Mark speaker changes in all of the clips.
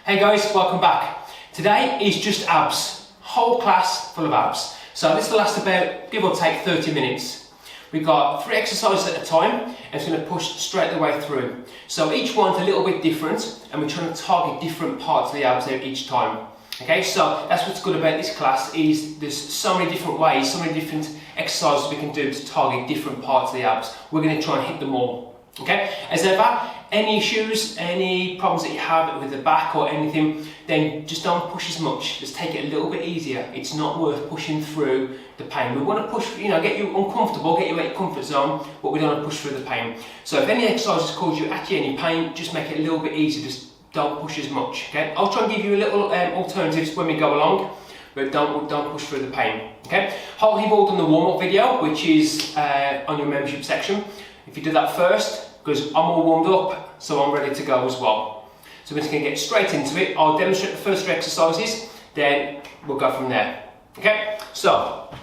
Speaker 1: Hey guys, welcome back. Today is just abs, whole class full of abs. So this will last about, give or take, 30 minutes. We've got 3 exercises at a time and it's going to push straight the way through. So each one's a little bit different and we're trying to target different parts of the abs out each time. Okay, so that's what's good about this class is there's so many different ways, so many different exercises we can do to target different parts of the abs. We're going to try and hit them all. Okay, as ever, any issues, any problems that you have with the back or anything, then just don't push as much. Just take it a little bit easier. It's not worth pushing through the pain. We want to push, get you uncomfortable, get you out of your comfort zone, but we don't want to push through the pain. So if any exercises cause you actually any pain, just make it a little bit easier. Just don't push as much. Okay, I'll try and give you a little alternatives when we go along, but don't push through the pain. Okay, hopefully you've all done the warm-up video, which is on your membership section. If you do that first, because I'm all warmed up, so I'm ready to go as well. So we're just going to get straight into it. I'll demonstrate the first 3 exercises, then we'll go from there. Okay, so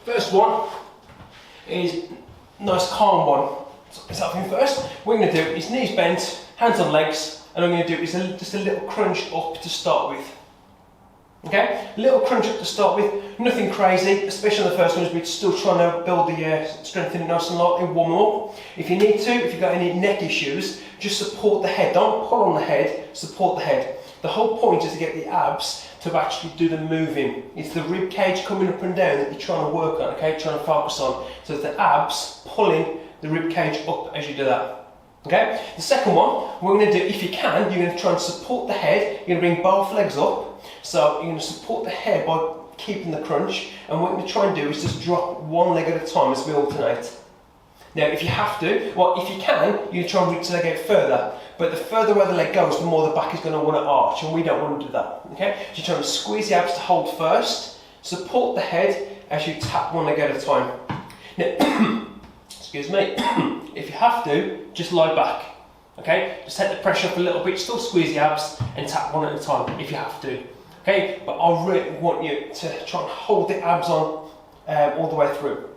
Speaker 1: first one is nice calm one. So let's have him first. What we're going to do is knees bent, hands on legs, and I'm going to do is just a little crunch up to start with. Okay, a little crunch up to start with, nothing crazy, especially on the first one as we're still trying to build the strength in it nice and light and warm up. If you need to, if you've got any neck issues, just support the head, don't pull on the head, support the head. The whole point is to get the abs to actually do the moving. It's the rib cage coming up and down that you're trying to work on, okay, trying to focus on. So it's the abs pulling the rib cage up as you do that. Okay, the second one, we're going to do, if you can, you're going to try and support the head, you're going to bring both legs up. So you're going to support the head by keeping the crunch, and what we're going to try and do is just drop one leg at a time as we alternate. Now if you have to, well if you can, you're going to try and reach the leg out further, but the further away the leg goes, the more the back is going to want to arch, and we don't want to do that. Okay, so you're trying to squeeze the abs to hold first, support the head as you tap one leg at a time. Now, excuse me, if you have to, just lie back. Okay, just take the pressure off a little bit, still squeeze the abs and tap one at a time if you have to. Okay, but I really want you to try and hold the abs on all the way through.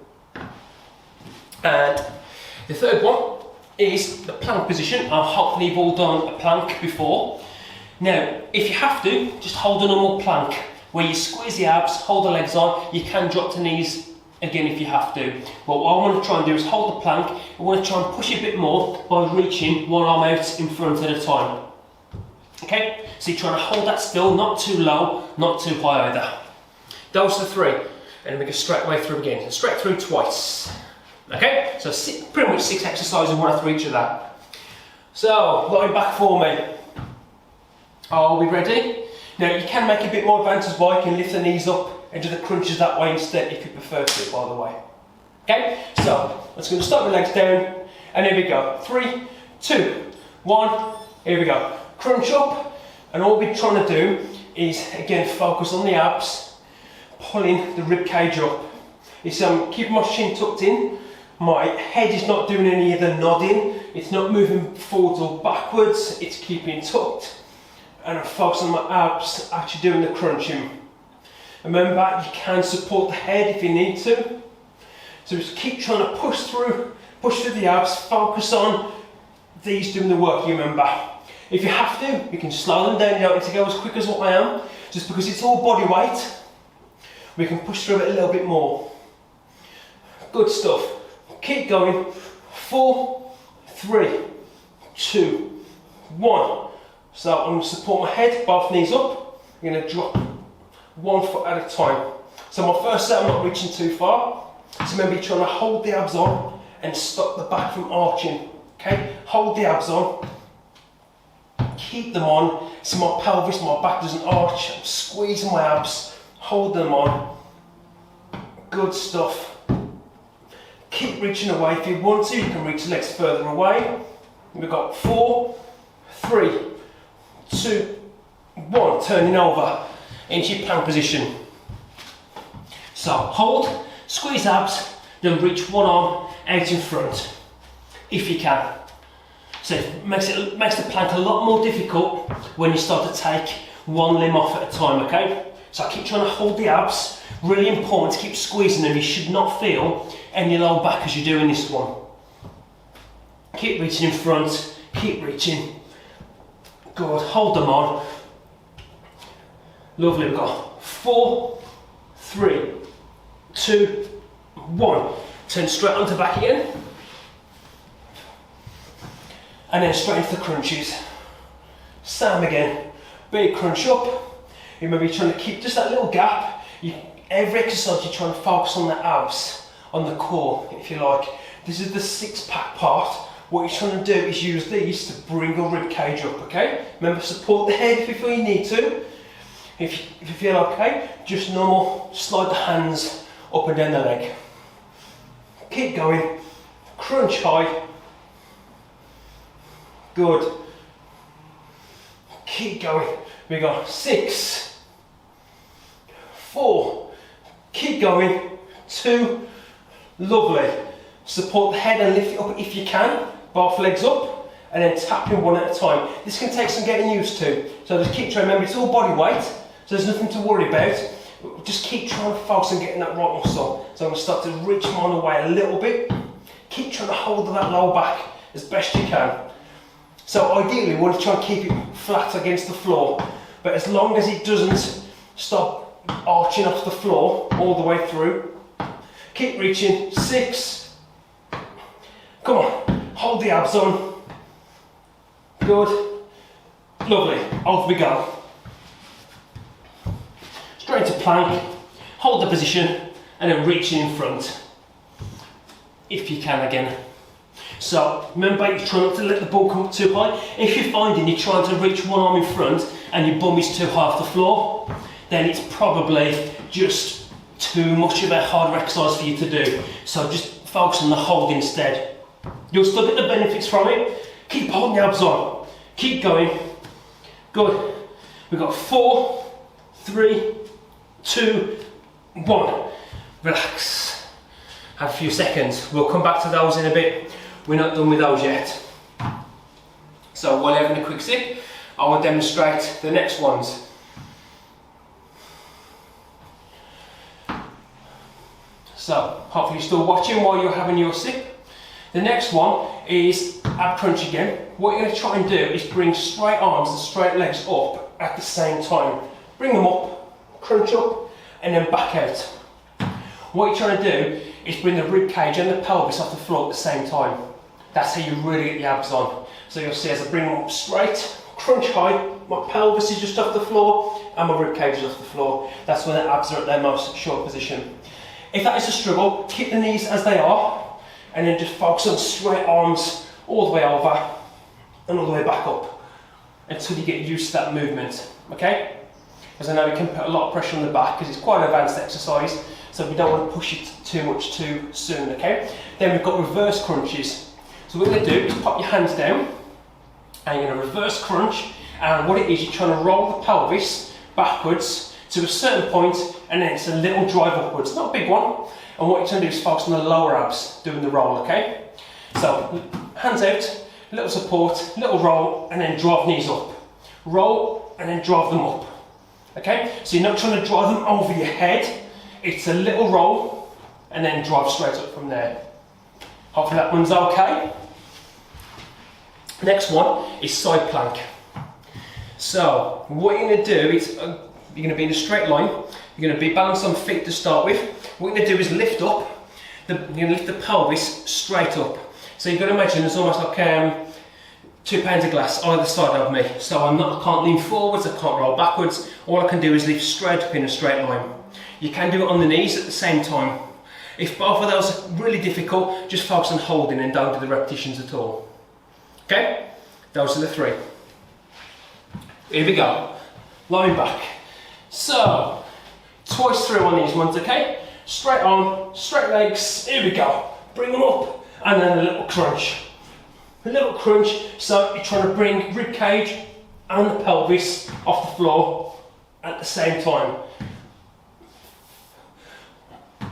Speaker 1: And the third one is the plank position. Hopefully you've all done a plank before. Now, if you have to, just hold a normal plank where you squeeze the abs, hold the legs on. You can drop to knees again if you have to. But what I want to try and do is hold the plank. I want to try and push a bit more by reaching one arm out in front at a time. Okay, so you're trying to hold that still, not too low, not too high either. Those are the 3, and we go straight away through again. So straight through twice. Okay, so pretty much 6 exercises, one after each of that. So, lying back for me. Are we ready? Now you can make a bit more advance as well. You can lift the knees up and do the crunches that way instead if you prefer to, by the way. Okay, so let's go. Start the legs down, and here we go. 3, 2, 1. Here we go. Crunch up, and all we're trying to do is again focus on the abs, pulling the rib cage up. It's keeping my chin tucked in. My head is not doing any of the nodding. It's not moving forwards or backwards. It's keeping tucked, and I'm focusing on my abs, actually doing the crunching. Remember, you can support the head if you need to. So just keep trying to push through the abs. Focus on these doing the work. You remember. If you have to, you can slow them down. You don't need to go as quick as what I am. Just because it's all body weight, we can push through it a little bit more. Good stuff. Keep going. 4, 3, 2, 1. So I'm going to support my head, both knees up. I'm going to drop 1 foot at a time. So my first set, I'm not reaching too far. So remember, you're trying to hold the abs on and stop the back from arching. Okay, hold the abs on. Keep them on, so my pelvis, my back doesn't arch. I'm squeezing my abs, hold them on. Good stuff. Keep reaching away. If you want to, you can reach the legs further away. We've got 4, 3, 2, 1. Turning over into your plank position. So hold, squeeze abs, then reach one arm out in front, if you can. So it makes the plank a lot more difficult when you start to take one limb off at a time, okay? So I keep trying to hold the abs, really important to keep squeezing them. You should not feel any low back as you're doing this one. Keep reaching in front, keep reaching. Good, hold them on, Lovely, we've got 4, 3, 2, 1. Turn straight onto back again. And then straight into the crunches. Same again. Big crunch up. You may be trying to keep just that little gap. Every exercise you're trying to focus on the abs, on the core, if you like. This is the 6-pack part. What you're trying to do is use these to bring your rib cage up, okay? Remember, support the head if you feel you need to. If you feel okay, just normal, slide the hands up and down the leg. Keep going. Crunch high. Good. Keep going. We got 6, 4. Keep going. 2. Lovely. Support the head and lift it up if you can. Both legs up, and then tapping one at a time. This can take some getting used to. So just keep trying. Remember, it's all body weight, so there's nothing to worry about. Just keep trying to focus on getting that right muscle. So I'm going to start to reach mine away a little bit. Keep trying to hold that low back as best you can. So ideally, we want to try and keep it flat against the floor. But as long as it doesn't stop arching off the floor all the way through, keep reaching. 6. Come on. Hold the abs on. Good. Lovely. Off we go. Straight to plank. Hold the position and then reaching in front. If you can again. So remember, you try not to let the ball come up too high. If you're finding you're trying to reach one arm in front and your bum is too high off the floor, then it's probably just too much of a harder exercise for you to do. So just focus on the hold instead. You'll still get the benefits from it. Keep holding the abs on. Keep going. Good. We've got 4, 3, 2, 1. Relax. Have a few seconds. We'll come back to those in a bit. We're not done with those yet. So while you're having a quick sip, I will demonstrate the next ones. So hopefully you're still watching while you're having your sip. The next one is ab crunch again. What you're going to try and do is bring straight arms and straight legs up at the same time. Bring them up, crunch up, and then back out. What you're trying to do is bring the rib cage and the pelvis off the floor at the same time. That's how you really get the abs on. So you'll see as I bring them up straight, crunch high, my pelvis is just off the floor and my rib cage is off the floor. That's when the abs are at their most short position. If that is a struggle, keep the knees as they are, and then just focus on straight arms all the way over and all the way back up until you get used to that movement, okay? Because I know we can put a lot of pressure on the back because it's quite an advanced exercise, so we don't want to push it too much too soon, okay? Then we've got reverse crunches. So what we're going to do is pop your hands down and you're going to reverse crunch, and what it is, you're trying to roll the pelvis backwards to a certain point, and then it's a little drive upwards, not a big one. And what you're trying to do is focus on the lower abs doing the roll, okay? So, hands out, little support, little roll, and then drive knees up. Roll, and then drive them up, okay? So you're not trying to drive them over your head, it's a little roll, and then drive straight up from there. Hopefully that one's okay. Next one is side plank. So, what you're going to do is, you're going to be in a straight line, you're going to be balanced on feet to start with. What you're going to do is lift up, you're going to lift the pelvis straight up. So you've got to imagine there's almost like 2 pounds of glass either side of me. So I can't lean forwards, I can't roll backwards. All I can do is lift straight up in a straight line. You can do it on the knees at the same time. If both of those are really difficult, just focus on holding and don't do the repetitions at all. Okay? Those are the 3. Here we go. Lying back. So, twice through on these ones, okay? Straight arm, straight legs, here we go. Bring them up, and then a little crunch. A little crunch, so you're trying to bring rib cage and the pelvis off the floor at the same time.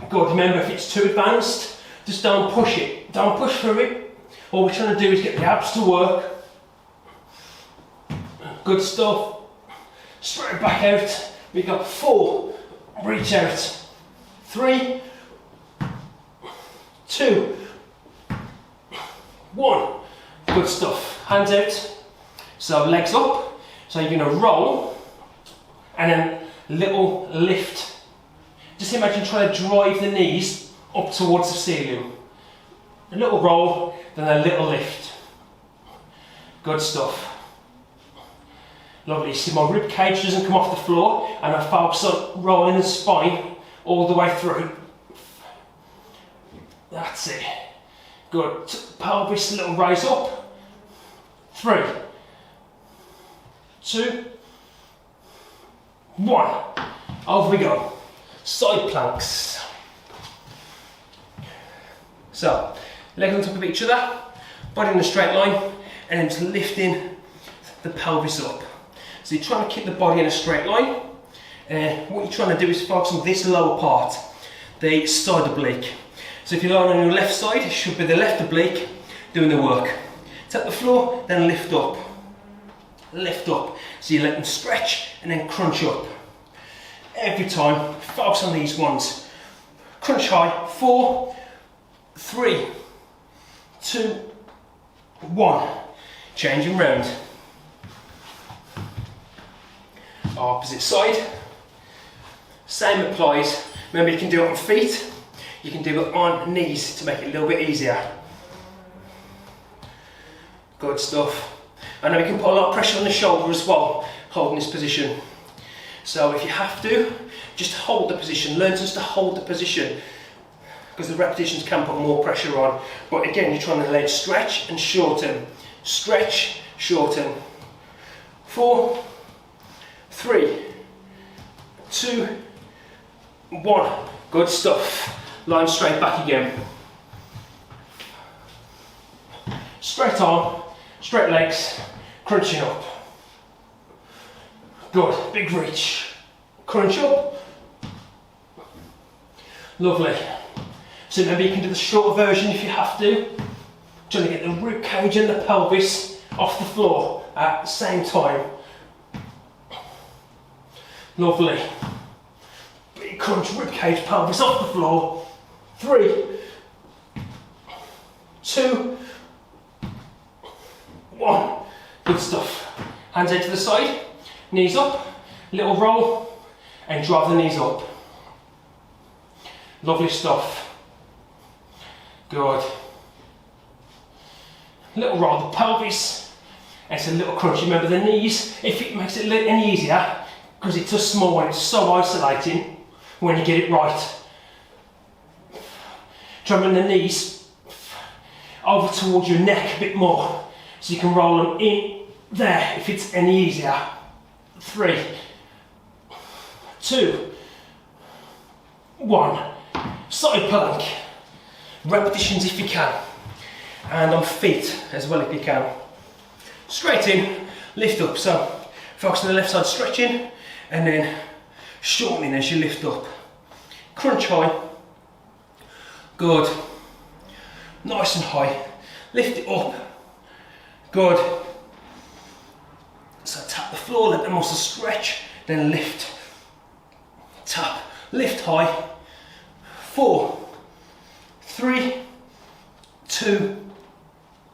Speaker 1: Good, remember if it's too advanced, just don't push it. Don't push through it. All we're trying to do is get the abs to work. Good stuff. Straight back out. We've got 4, reach out. 3, 2, 1. Good stuff. Hands out. So legs up. So you're going to roll and then little lift. Just imagine trying to drive the knees up towards the ceiling. A little roll, then a little lift. Good stuff. Lovely. See, my rib cage doesn't come off the floor, and I focus on rolling the spine all the way through. That's it. Good. Pelvis, a little raise up. 3, 2, 1. Over we go. Side planks. So, legs on top of each other, body in a straight line, and then just lifting the pelvis up. So you're trying to keep the body in a straight line. What you're trying to do is focus on this lower part, the side oblique. So if you're lying on your left side, it should be the left oblique doing the work. Tap the floor, then lift up. Lift up. So you let them stretch and then crunch up. Every time, focus on these ones. Crunch high. 4, 3, 2, 1. Changing round. Opposite side. Same applies. Remember, you can do it on feet. You can do it on knees to make it a little bit easier. Good stuff. I know you can put a lot of pressure on the shoulder as well, holding this position. So if you have to, just hold the position. Learn just to hold the position, because the repetitions can put more pressure on. But again, you're trying to let it stretch and shorten. Stretch, shorten. 4, 3, 2, 1. Good stuff. Line straight back again. Straight arm, straight legs, crunching up. Good, big reach. Crunch up. Lovely. So maybe you can do the shorter version if you have to. Trying to get the rib cage and the pelvis off the floor at the same time. Lovely. Big crunch, rib cage, pelvis off the floor. 3, 2, 1. Good stuff. Hands out to the side, knees up, little roll, and drive the knees up. Lovely stuff. Good. Little roll the pelvis, and it's a little crunch. Remember the knees, if it makes it any easier, because it's just small and it's so isolating when you get it right. Try and bring the knees over towards your neck a bit more, so you can roll them in there if it's any easier. 3, 2, 1. Side plank. Repetitions if you can. And on feet as well if you can. Straight in, lift up. So focus on the left side stretching, and then shortening as you lift up. Crunch high. Good. Nice and high. Lift it up. Good. So tap the floor, let the muscle stretch, then lift. Tap, lift high. 4, 3, 2,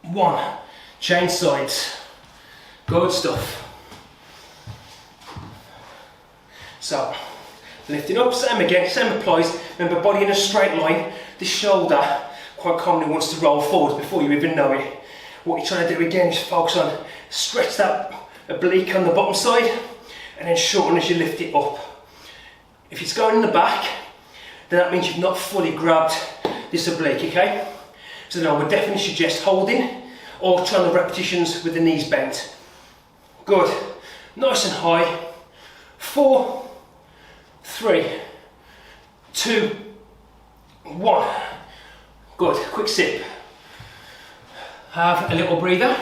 Speaker 1: 1. Change sides. Good stuff. So, lifting up, same again, same applies. Remember, body in a straight line. The shoulder quite commonly wants to roll forward before you even know it. What you're trying to do again is focus on stretch that oblique on the bottom side, and then shorten as you lift it up. If it's going in the back, then that means you've not fully grabbed this oblique, okay? So then I would definitely suggest holding or trying the repetitions with the knees bent. Good. Nice and high. 4, 3, 2, 1. Good. Quick sip. Have a little breather.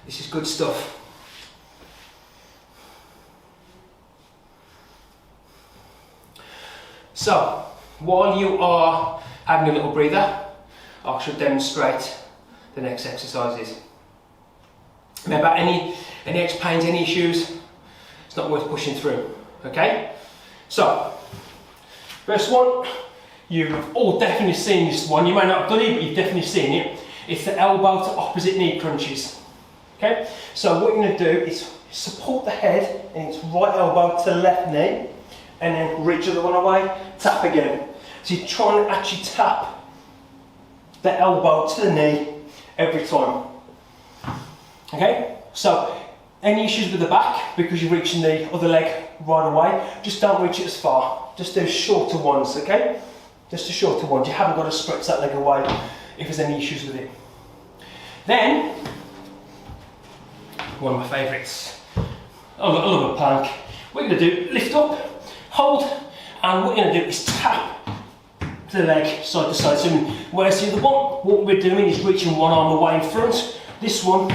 Speaker 1: This is good stuff. So, while you are having a little breather, I shall demonstrate the next exercises. Remember, any aches, pains, any issues, it's not worth pushing through, okay? So, first one, you've all definitely seen this one. You may not have done it, but you've definitely seen it. It's the elbow to opposite knee crunches. Okay, so what you're going to do is support the head and it's right elbow to left knee, and then reach the other one away, tap again. So you're trying to actually tap the elbow to the knee every time. Okay, so any issues with the back because you're reaching the other leg right away, just don't reach it as far. Just do shorter ones, okay? Just the shorter ones. You haven't got to stretch that leg away if there's any issues with it. Then, one of my favourites. I love a plank. What you're going to do, lift up, hold, and what you're going to do is tap the leg side to side. So whereas the other one, what we're doing is reaching one arm away in front. This one,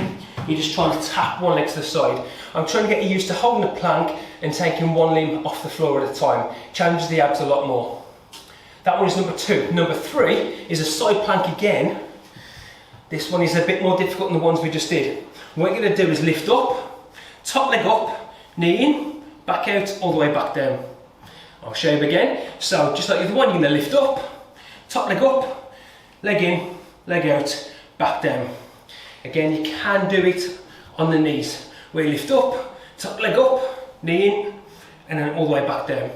Speaker 1: you're just trying to tap one leg to the side. I'm trying to get you used to holding a plank and taking one limb off the floor at a time. Challenges the abs a lot more. That one is number 2. Number 3 is a side plank again. This one is a bit more difficult than the ones we just did. What you're going to do is lift up, top leg up, knee in, back out, all the way back down. I'll show you again. So just like the other one, you're going to lift up, top leg up, leg in, leg out, back down. Again, you can do it on the knees, where you lift up, top leg up, knee in, and then all the way back down.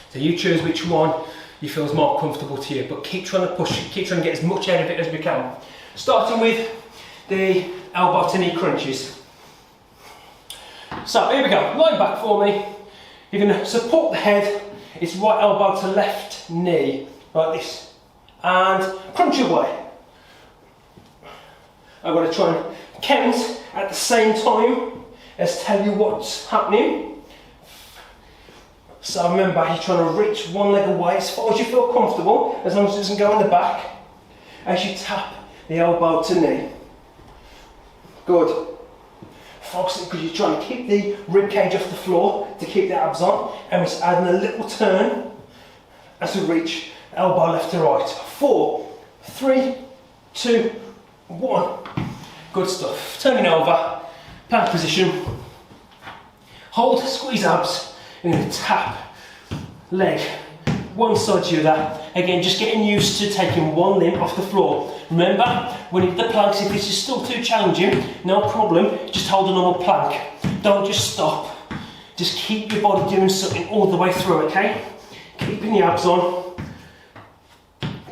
Speaker 1: So you choose which one you feel is more comfortable to you, but keep trying to push it, keep trying to get as much out of it as we can. Starting with the elbow to knee crunches. So here we go, lie back for me. You're going to support the head, it's right elbow to left knee, like this, and crunch away. I've got to try and count at the same time as tell you what's happening. So remember, you're trying to reach one leg away as far as you feel comfortable, as long as it doesn't go in the back, as you tap the elbow to knee. Good. Focusing because you're trying to keep the rib cage off the floor to keep the abs on, and we're just adding a little turn as we reach elbow left to right. 4, 3, 2, 1. Good stuff. Turning over, plank position. Hold, squeeze abs, and then tap leg one side to the other. Again, just getting used to taking one limb off the floor. Remember, when you do the planks, if this is still too challenging, no problem, just hold a normal plank. Don't just stop. Just keep your body doing something all the way through, okay? Keeping the abs on.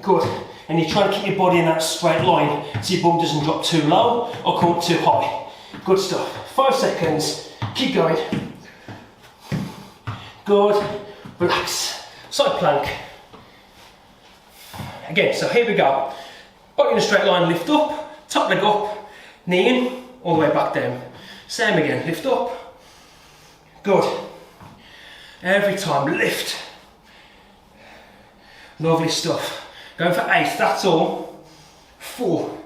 Speaker 1: Good. And you try to keep your body in that straight line so your bum doesn't drop too low or come up too high. Good stuff. 5 seconds. Keep going. Good. Relax. Side plank. Again, so here we go. Body in a straight line, lift up, top leg up, knee in, all the way back down. Same again, lift up. Good. Every time, lift. Lovely stuff. Going for 8, that's all. 4.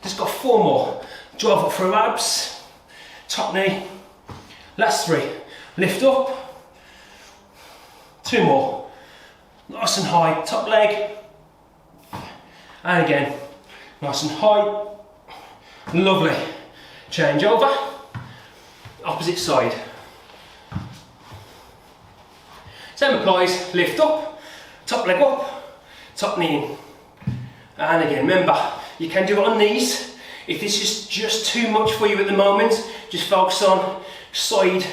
Speaker 1: Just got 4 more. Drive up through abs, top knee. Last 3. Lift up. 2 more. Nice and high, top leg. And again, nice and high. Lovely. Change over. Opposite side. Same applies. Lift up, top leg up. Top knee in. And again, remember, you can do it on knees. If this is just too much for you at the moment, just focus on side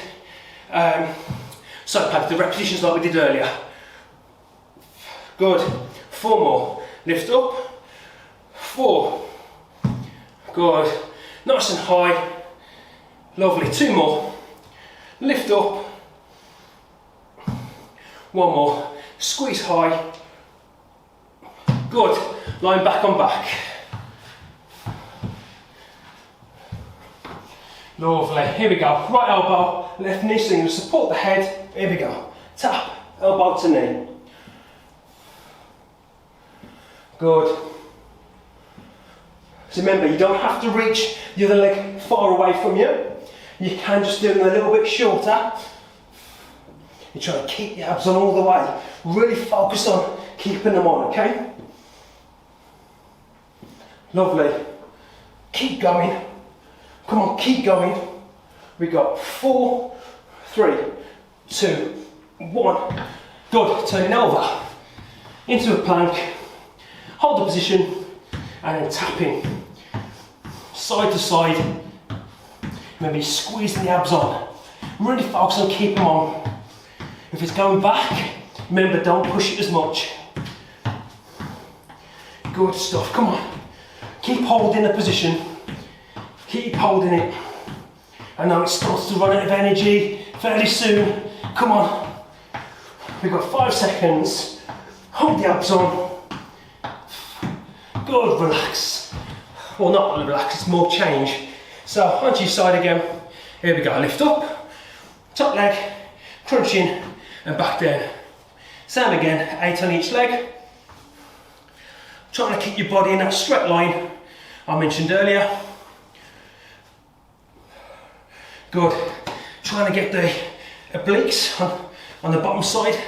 Speaker 1: plank, the repetitions like we did earlier. Good. 4 more. Lift up. 4. Good. Nice and high. Lovely. 2 more. Lift up. 1 more. Squeeze high. Good. Line back on back. Lovely. Here we go. Right elbow, left knee, so you support the head. Here we go. Tap, elbow to knee. Good. So remember, you don't have to reach the other leg far away from you. You can just do them a little bit shorter. You try to keep your abs on all the way. Really focus on keeping them on, okay? Lovely. Keep going. Come on, keep going. We got 4, 3, 2, 1. Good. Turning over into a plank. Hold the position and then tapping side to side. Maybe squeezing the abs on. Really focus on keeping them on. If it's going back, remember, don't push it as much. Good stuff, come on. Keep holding the position. Keep holding it. I know it starts to run out of energy fairly soon. Come on. We've got 5 seconds. Hold the abs on. Good, relax. Well, not relax, it's more change. So, onto your side again. Here we go, lift up. Top leg, crunch in, and back down. Same again, 8 on each leg. Trying to keep your body in that straight line I mentioned earlier. Good. Trying to get the obliques on the bottom side.